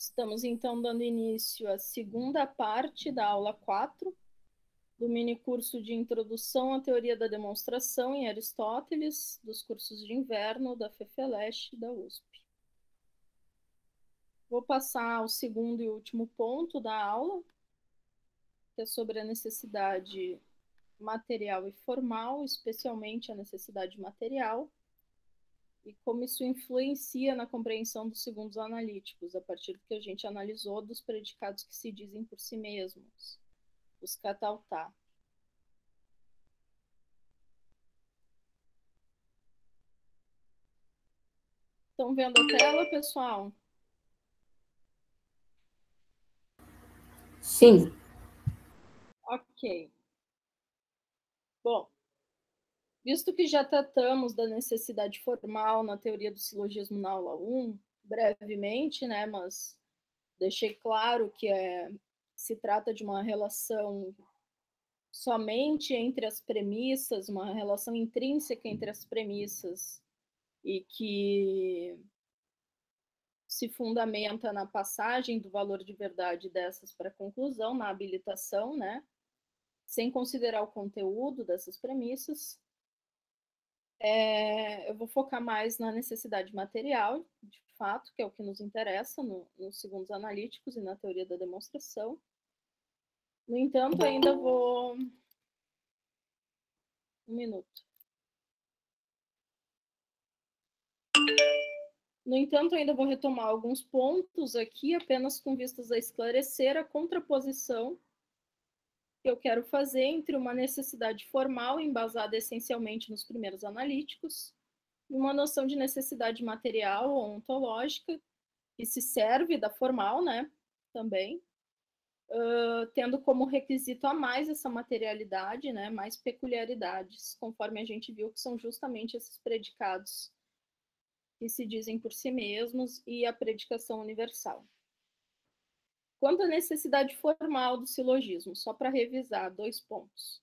Estamos, então, dando início à segunda parte da aula 4 do minicurso de Introdução à Teoria da Demonstração em Aristóteles, dos cursos de inverno da FEFELESH e da USP. Vou passar ao segundo e último ponto da aula, que é sobre a necessidade material e formal, especialmente a necessidade material, e como isso influencia na compreensão dos segundos analíticos, a partir do que a gente analisou dos predicados que se dizem por si mesmos, os cataltá. Estão vendo a tela, pessoal? Sim. Ok. Bom, visto que já tratamos da necessidade formal na teoria do silogismo na aula 1, brevemente, né, mas deixei claro que se trata de uma relação somente entre as premissas, uma relação intrínseca entre as premissas e que se fundamenta na passagem do valor de verdade dessas para a conclusão, na habilitação, né? Sem considerar o conteúdo dessas premissas. Eu vou focar mais na necessidade material, de fato, que é o que nos interessa nos segundos analíticos e na teoria da demonstração. No entanto, ainda vou... Um minuto. No entanto, ainda vou retomar alguns pontos aqui, apenas com vistas a esclarecer a contraposição que eu quero fazer entre uma necessidade formal, embasada essencialmente nos primeiros analíticos, e uma noção de necessidade material ou ontológica, que se serve da formal, né, também, tendo como requisito a mais essa materialidade, né, mais peculiaridades, conforme a gente viu que são justamente esses predicados que se dizem por si mesmos e a predicação universal. Quanto à necessidade formal do silogismo, só para revisar 2 pontos.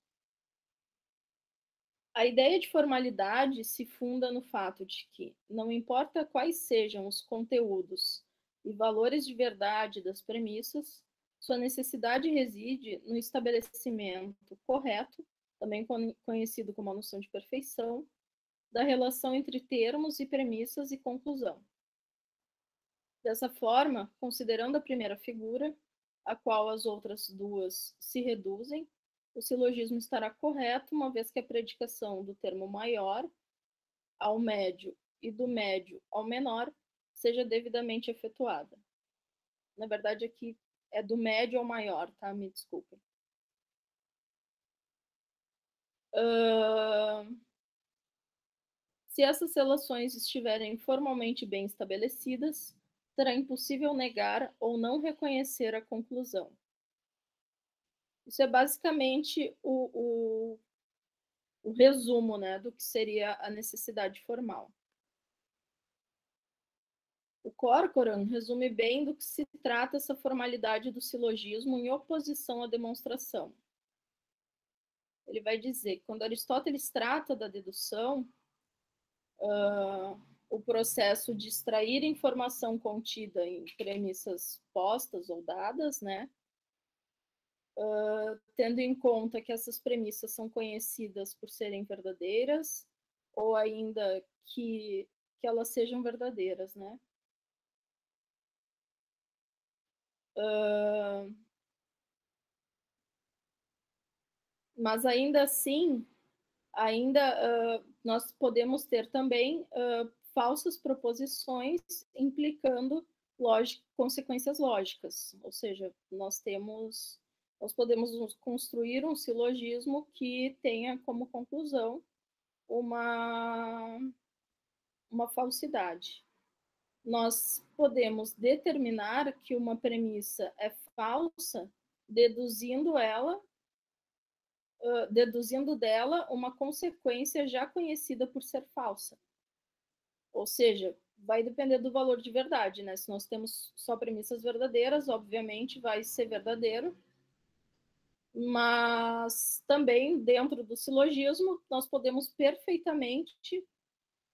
A ideia de formalidade se funda no fato de que, não importa quais sejam os conteúdos e valores de verdade das premissas, sua necessidade reside no estabelecimento correto, também conhecido como a noção de perfeição, da relação entre termos e premissas e conclusão. Dessa forma, considerando a primeira figura, a qual as outras duas se reduzem, o silogismo estará correto, uma vez que a predicação do termo maior ao médio e do médio ao menor seja devidamente efetuada. Na verdade, aqui é do médio ao maior, tá? Me desculpem. Se essas relações estiverem formalmente bem estabelecidas, será impossível negar ou não reconhecer a conclusão. Isso é basicamente o resumo, né, do que seria a necessidade formal. O Corcoran resume bem do que se trata essa formalidade do silogismo em oposição à demonstração. Ele vai dizer que quando Aristóteles trata da dedução, o processo de extrair informação contida em premissas postas ou dadas, né, tendo em conta que essas premissas são conhecidas por serem verdadeiras, ou ainda que elas sejam verdadeiras, né? Mas ainda assim, nós podemos ter também falsas proposições implicando consequências lógicas, ou seja, nós podemos construir um silogismo que tenha como conclusão uma falsidade. Nós podemos determinar que uma premissa é falsa deduzindo dela uma consequência já conhecida por ser falsa. Ou seja, vai depender do valor de verdade, né? Se nós temos só premissas verdadeiras, obviamente vai ser verdadeiro, mas também dentro do silogismo nós podemos perfeitamente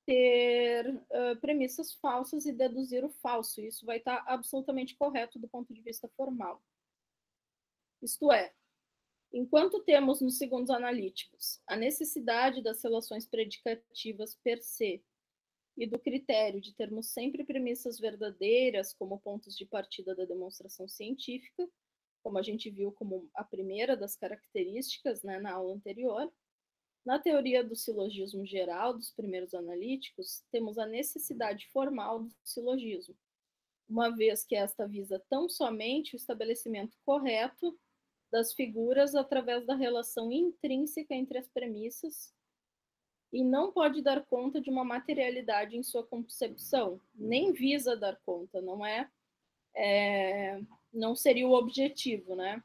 ter premissas falsas e deduzir o falso. Isso vai estar absolutamente correto do ponto de vista formal. Isto é, enquanto temos nos segundos analíticos a necessidade das relações predicativas per se e do critério de termos sempre premissas verdadeiras como pontos de partida da demonstração científica, como a gente viu como a primeira das características, né, na aula anterior, na teoria do silogismo geral dos primeiros analíticos, temos a necessidade formal do silogismo, uma vez que esta visa tão somente o estabelecimento correto das figuras através da relação intrínseca entre as premissas e não pode dar conta de uma materialidade em sua concepção, nem visa dar conta, não seria o objetivo, né?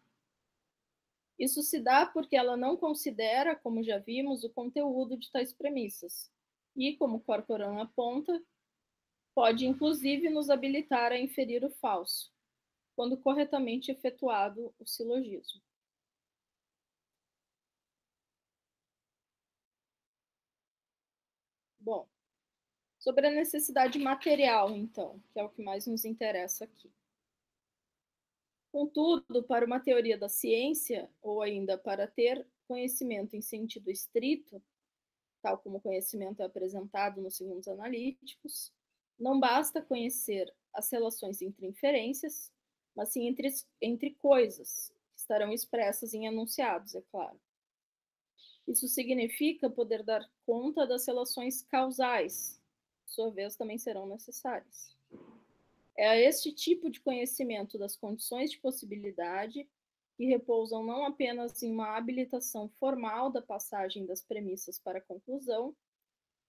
Isso se dá porque ela não considera, como já vimos, o conteúdo de tais premissas. E, como Corcoran aponta, pode inclusive nos habilitar a inferir o falso, quando corretamente efetuado o silogismo. Bom, sobre a necessidade material, então, que é o que mais nos interessa aqui. Contudo, para uma teoria da ciência, ou ainda para ter conhecimento em sentido estrito, tal como o conhecimento é apresentado nos segundos analíticos, não basta conhecer as relações entre inferências, mas sim entre coisas, que estarão expressas em enunciados, é claro. Isso significa poder dar conta das relações causais, por sua vez também serão necessárias. É a este tipo de conhecimento das condições de possibilidade que repousam não apenas em uma habilitação formal da passagem das premissas para a conclusão,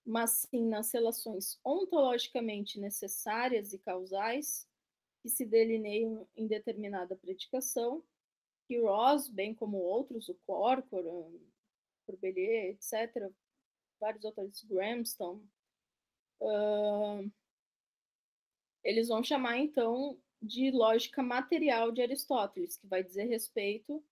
mas sim nas relações ontologicamente necessárias e causais que se delineiam em determinada predicação, que Ross, bem como outros, o Corcoran, Corbelier, etc., vários autores, Gramston, eles vão chamar, então, de lógica material de Aristóteles, que vai dizer respeito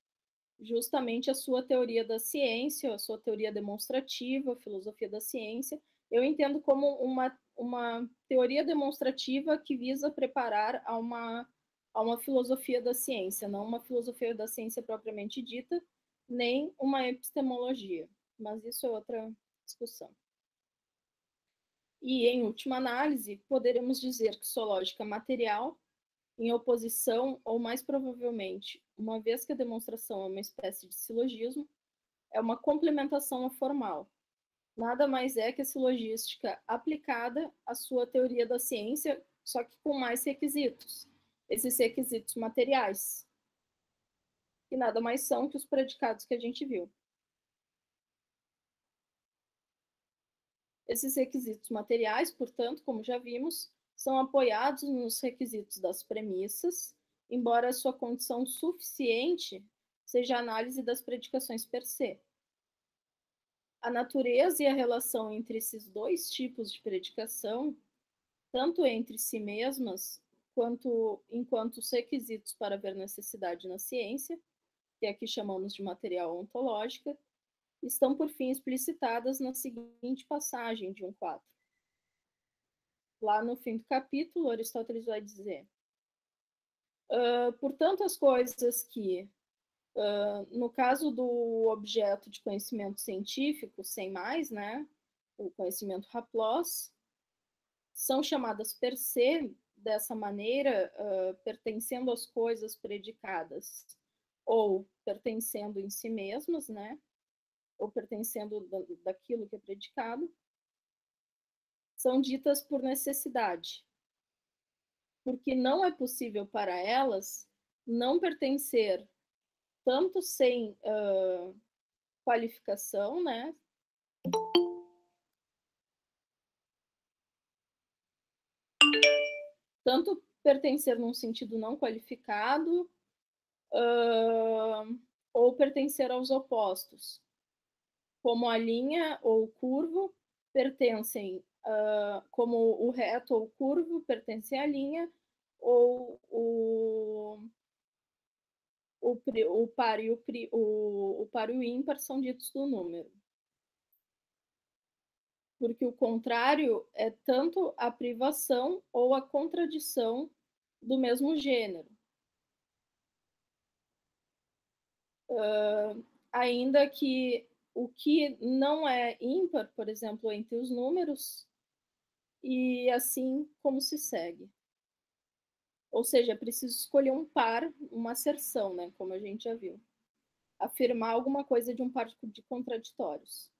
justamente à sua teoria da ciência, à sua teoria demonstrativa, a filosofia da ciência. Eu entendo como uma teoria demonstrativa que visa preparar a uma filosofia da ciência, não uma filosofia da ciência propriamente dita, nem uma epistemologia. Mas isso é outra discussão. E, em última análise, poderemos dizer que sua lógica material, em oposição, ou mais provavelmente, uma vez que a demonstração é uma espécie de silogismo, é uma complementação formal. Nada mais é que a silogística aplicada à sua teoria da ciência, só que com mais requisitos. Esses requisitos materiais, que nada mais são que os predicados que a gente viu. Esses requisitos materiais, portanto, como já vimos, são apoiados nos requisitos das premissas, embora a sua condição suficiente seja a análise das predicações per se. A natureza e a relação entre esses dois tipos de predicação, tanto entre si mesmas, quanto enquanto os requisitos para ver necessidade na ciência, que aqui chamamos de material ontológica, estão por fim explicitadas na seguinte passagem de 1.4. Lá no fim do capítulo, Aristóteles vai dizer: portanto, as coisas que, no caso do objeto de conhecimento científico, sem mais, né, o conhecimento haplós, são chamadas per se, dessa maneira, pertencendo às coisas predicadas, ou pertencendo em si mesmas, né, ou pertencendo daquilo que é predicado, são ditas por necessidade, porque não é possível para elas não pertencer tanto sem qualificação, né? Tanto pertencer num sentido não qualificado, ou pertencer aos opostos, como a linha ou o curvo pertencem, como o reto ou o curvo pertencem à linha, ou o par e o par e o ímpar são ditos do número. porque o contrário é tanto a privação ou a contradição do mesmo gênero. Ainda que o que não é ímpar, por exemplo, entre os números, e assim como se segue. Ou seja, é preciso escolher um par, uma asserção, né, como a gente já viu. Afirmar alguma coisa de um par de contraditórios.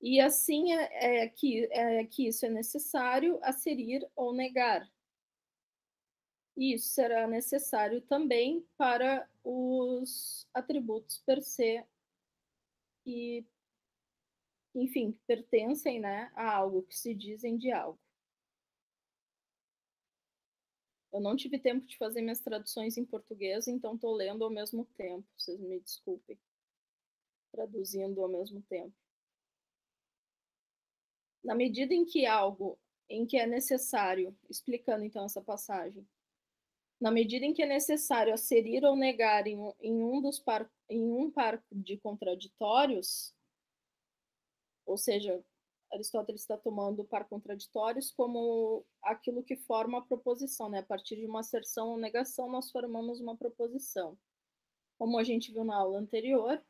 E assim é que isso é necessário asserir ou negar. E isso será necessário também para os atributos per se que, enfim, pertencem, né, a algo, que se dizem de algo. Eu não tive tempo de fazer minhas traduções em português, então estou lendo ao mesmo tempo. Vocês me desculpem. Traduzindo ao mesmo tempo. Na medida em que algo em que é necessário, explicando então essa passagem, na medida em que é necessário asserir ou negar em um par de contraditórios, ou seja, Aristóteles está tomando par contraditórios como aquilo que forma a proposição, né? A partir de uma asserção ou negação, nós formamos uma proposição. Como a gente viu na aula anterior,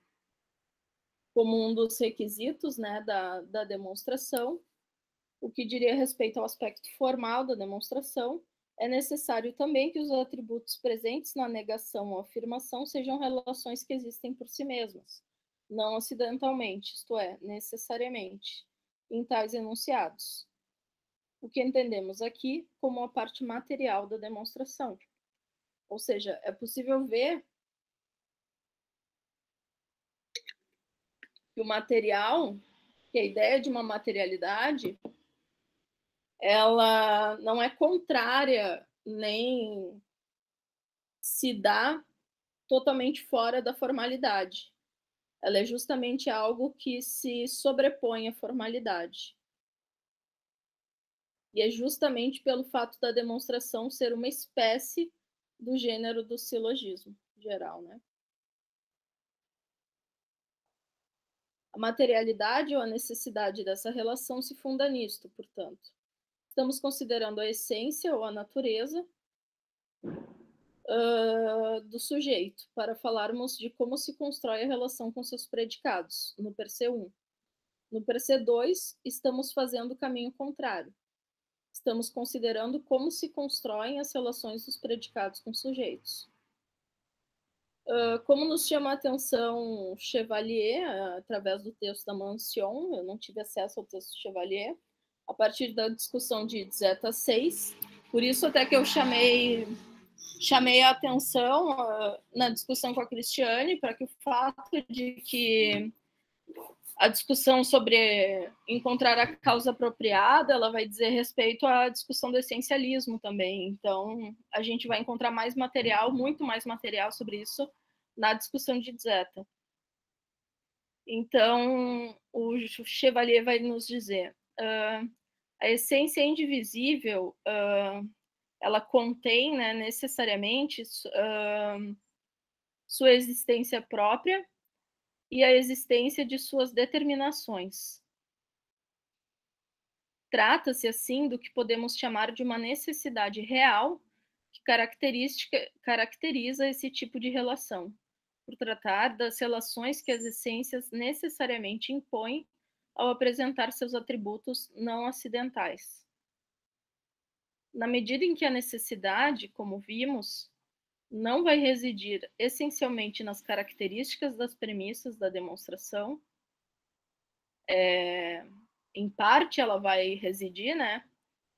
como um dos requisitos, né, da demonstração, o que diria respeito ao aspecto formal da demonstração, é necessário também que os atributos presentes na negação ou afirmação sejam relações que existem por si mesmas, não acidentalmente, isto é, necessariamente, em tais enunciados. O que entendemos aqui como a parte material da demonstração. Ou seja, é possível ver que o material, que a ideia de uma materialidade, ela não é contrária nem se dá totalmente fora da formalidade. Ela é justamente algo que se sobrepõe à formalidade. E é justamente pelo fato da demonstração ser uma espécie do gênero do silogismo geral, né? A materialidade ou a necessidade dessa relação se funda nisto, portanto. Estamos considerando a essência ou a natureza do sujeito, para falarmos de como se constrói a relação com seus predicados, no per se 1. No per se 2, estamos fazendo o caminho contrário. Estamos considerando como se constroem as relações dos predicados com sujeitos. Como nos chama a atenção Chevalier, através do texto da Mancion, eu não tive acesso ao texto de Chevalier, a partir da discussão de Zeta 6, por isso até que eu chamei a atenção na discussão com a Cristiane, para que o fato de que a discussão sobre encontrar a causa apropriada, ela vai dizer respeito à discussão do essencialismo também. Então, a gente vai encontrar mais material, muito mais material sobre isso na discussão de Zeta. Então, o Chevalier vai nos dizer, a essência é indivisível, ela contém, né, necessariamente sua existência própria e a existência de suas determinações. Trata-se, assim, do que podemos chamar de uma necessidade real que caracteriza esse tipo de relação, por tratar das relações que as essências necessariamente impõem ao apresentar seus atributos não acidentais. Na medida em que a necessidade, como vimos, não vai residir essencialmente nas características das premissas da demonstração, em parte ela vai residir, né?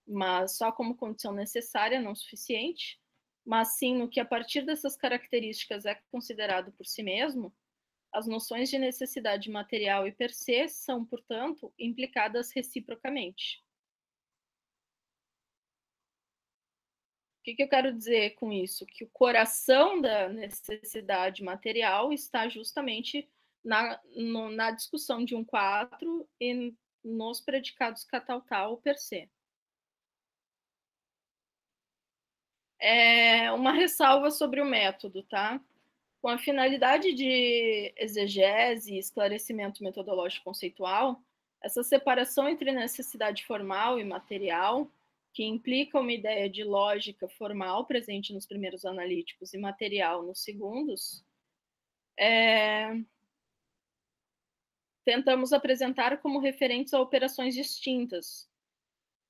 Mas só como condição necessária, não suficiente, mas sim no que a partir dessas características é considerado por si mesmo, as noções de necessidade material e per se são, portanto, implicadas reciprocamente. O que eu quero dizer com isso? Que o coração da necessidade material está justamente na discussão de um 4 e nos predicados catal per se. Uma ressalva sobre o método, tá? Com a finalidade de exegese e esclarecimento metodológico conceitual, essa separação entre necessidade formal e material, que implica uma ideia de lógica formal presente nos primeiros analíticos e material nos segundos, tentamos apresentar como referentes a operações distintas,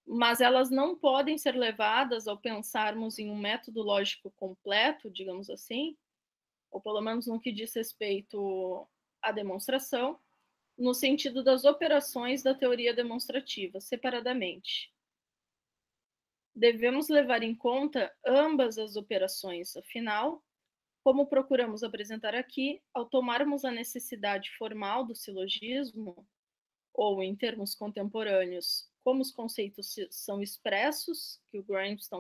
mas elas não podem ser levadas ao pensarmos em um método lógico completo, digamos assim, ou pelo menos no que diz respeito à demonstração, no sentido das operações da teoria demonstrativa, separadamente. Devemos levar em conta ambas as operações, afinal, como procuramos apresentar aqui, ao tomarmos a necessidade formal do silogismo, ou em termos contemporâneos, como os conceitos são expressos, que o Gramsci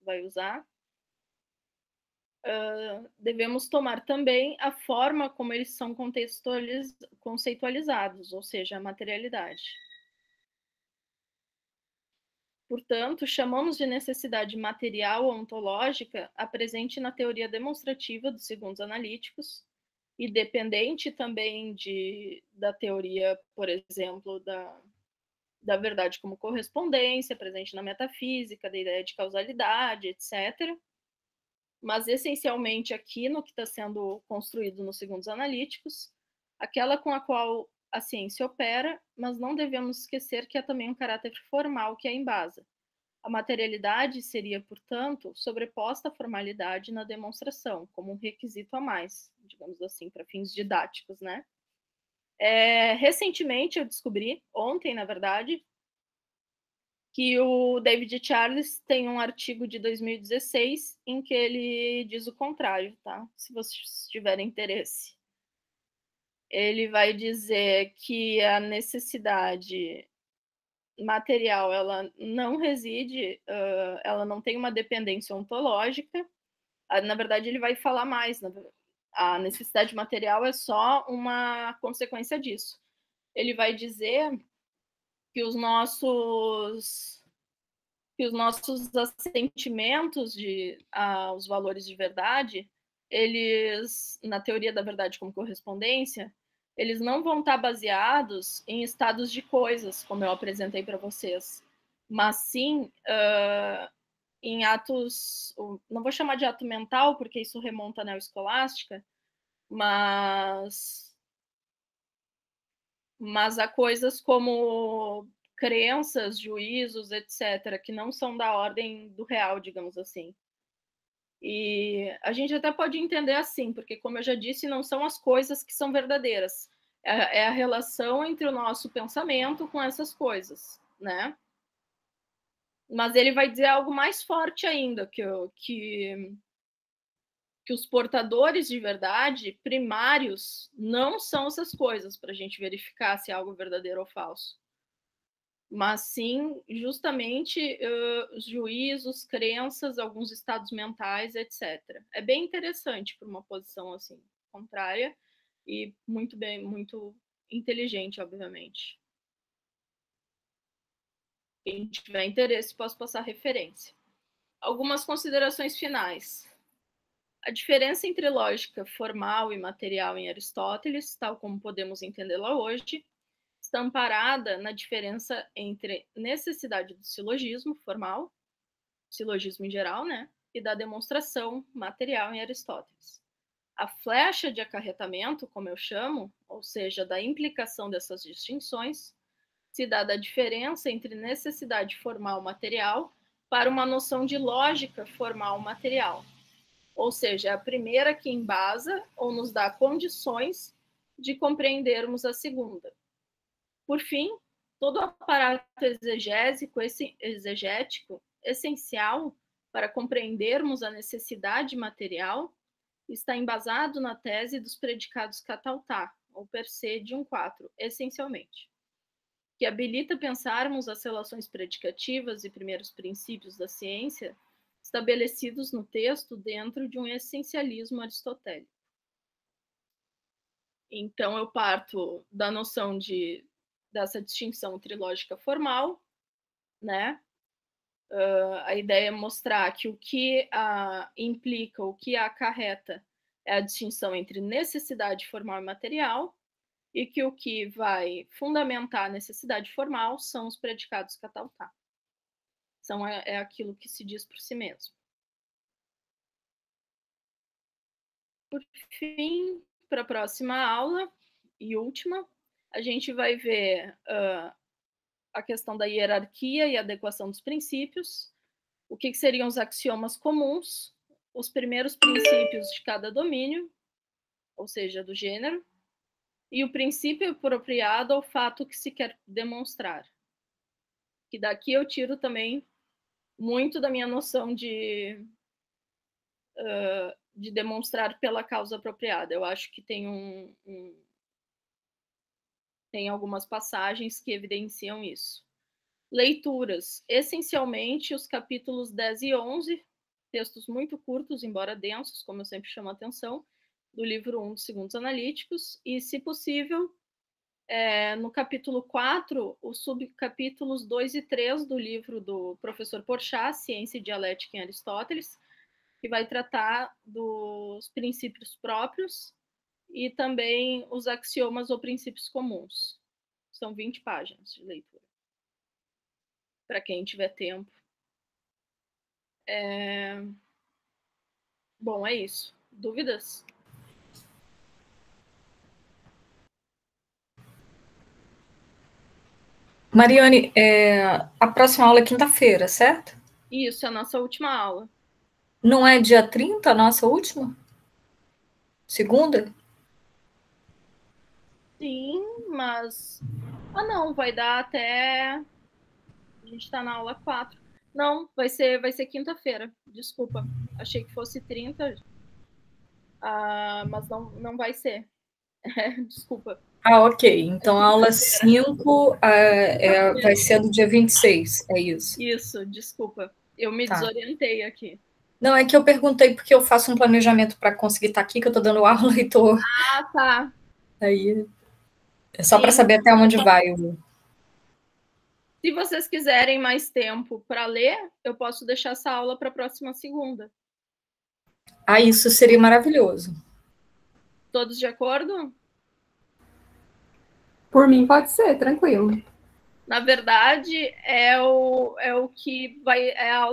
vai usar, devemos tomar também a forma como eles são conceitualizados, ou seja, a materialidade. Portanto, chamamos de necessidade material ou ontológica a presente na teoria demonstrativa dos segundos analíticos, e dependente também da teoria, por exemplo, da verdade como correspondência, presente na metafísica, da ideia de causalidade, etc. Mas, essencialmente, aqui no que está sendo construído nos segundos analíticos, aquela com a qual a ciência opera, mas não devemos esquecer que há também um caráter formal que a embasa. A materialidade seria, portanto, sobreposta à formalidade na demonstração, como um requisito a mais, digamos assim, para fins didáticos, né? Recentemente eu descobri, ontem, na verdade, que o David Charles tem um artigo de 2016 em que ele diz o contrário, tá? Se vocês tiverem interesse. Ele vai dizer que a necessidade material, ela não reside, ela não tem uma dependência ontológica. Na verdade, ele vai falar mais. A necessidade material é só uma consequência disso. Ele vai dizer que os nossos assentimentos aos valores de verdade, eles, na teoria da verdade como correspondência, eles não vão estar baseados em estados de coisas, como eu apresentei para vocês, mas sim em atos, não vou chamar de ato mental, porque isso remonta à neoescolástica, mas há coisas como crenças, juízos, etc., que não são da ordem do real, digamos assim. E a gente até pode entender assim, porque, como eu já disse, não são as coisas que são verdadeiras, é a relação entre o nosso pensamento com essas coisas, né? Mas ele vai dizer algo mais forte ainda, que os portadores de verdade primários não são essas coisas para a gente verificar se é algo verdadeiro ou falso, mas sim justamente os juízos, crenças, alguns estados mentais, etc. É bem interessante para uma posição assim contrária e muito inteligente, obviamente. Quem tiver interesse, posso passar referência. Algumas considerações finais. A diferença entre lógica formal e material em Aristóteles, tal como podemos entendê-la hoje, está amparada na diferença entre necessidade do silogismo formal, silogismo em geral, né, e da demonstração material em Aristóteles. A flecha de acarretamento, como eu chamo, ou seja, da implicação dessas distinções, se dá da diferença entre necessidade formal material para uma noção de lógica formal material, ou seja, é a primeira que embasa ou nos dá condições de compreendermos a segunda. Por fim, todo o aparato exegético essencial para compreendermos a necessidade material está embasado na tese dos predicados cataltá, ou per se de 1.4, essencialmente, que habilita pensarmos as relações predicativas e primeiros princípios da ciência estabelecidos no texto dentro de um essencialismo aristotélico. Então, eu parto da noção dessa distinção trilógica formal, né? A ideia é mostrar que o que implica, o que acarreta, é a distinção entre necessidade formal e material, e que o que vai fundamentar a necessidade formal são os predicados cataltá. É aquilo que se diz por si mesmo. Por fim, para a próxima aula, e última, a gente vai ver a questão da hierarquia e adequação dos princípios, o que seriam os axiomas comuns, os primeiros princípios de cada domínio, ou seja, do gênero, e o princípio apropriado ao fato que se quer demonstrar. Que daqui eu tiro também muito da minha noção de demonstrar pela causa apropriada. Eu acho que tem tem algumas passagens que evidenciam isso. Leituras, essencialmente os capítulos 10 e 11, textos muito curtos, embora densos, como eu sempre chamo a atenção, do livro 1 dos Segundos Analíticos, e, se possível, no capítulo 4, os subcapítulos 2 e 3 do livro do professor Porchat, Ciência e Dialética em Aristóteles, que vai tratar dos princípios próprios e também os axiomas ou princípios comuns. São 20 páginas de leitura, para quem tiver tempo. Bom, é isso. Dúvidas? Mariane, a próxima aula é quinta-feira, certo? Isso, é a nossa última aula. Não é dia 30 a nossa última? Segunda? Sim, mas... Ah, não, vai dar até... A gente está na aula 4. Não, vai ser quinta-feira. Desculpa. Achei que fosse 30. Mas não vai ser. Desculpa. Ah, ok. Então a aula 5 vai ser no dia 26, é isso? Isso, desculpa. Eu me desorientei aqui. Não, é que eu perguntei porque eu faço um planejamento para conseguir estar aqui, que eu estou dando aula e estou... Ah, tá. Aí, é só para saber até onde vai. Se vocês quiserem mais tempo para ler, eu posso deixar essa aula para a próxima segunda. Ah, isso seria maravilhoso. Todos de acordo? Por mim, pode ser, tranquilo. Na verdade, é a aula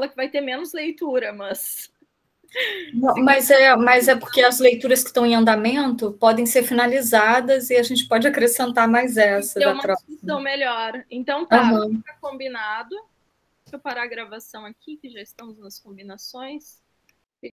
que vai ter menos leitura, mas... Não, mas é porque as leituras que estão em andamento podem ser finalizadas e a gente pode acrescentar mais essa. Ter uma discussão melhor. Então tá, fica combinado. Deixa eu parar a gravação aqui, que já estamos nas combinações.